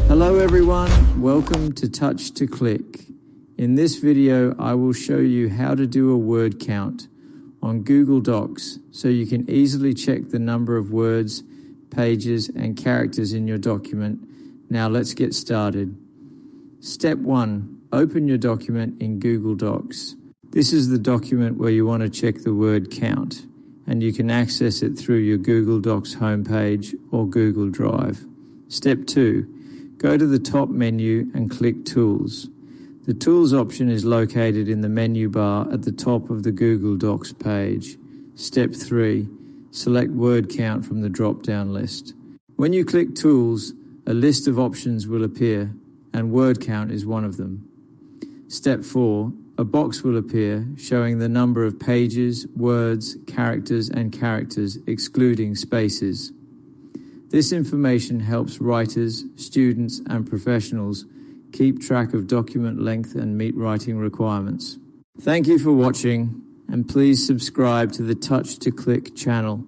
Hello everyone, welcome to Touch to Click. In this video, I will show you how to do a word count on Google Docs so you can easily check the number of words, pages, and characters in your document. Now let's get started. Step 1. Open your document in Google Docs. This is the document where you want to check the word count, and you can access it through your Google Docs homepage or Google Drive. Step 2. Go to the top menu and click Tools. The Tools option is located in the menu bar at the top of the Google Docs page. Step 3. Select word count from the drop-down list. When you click Tools, a list of options will appear, and word count is one of them. Step 4. A box will appear showing the number of pages, words, characters, and characters, excluding spaces. This information helps writers, students, and professionals keep track of document length and meet writing requirements. Thank you for watching, and please subscribe to the Touch to Click channel.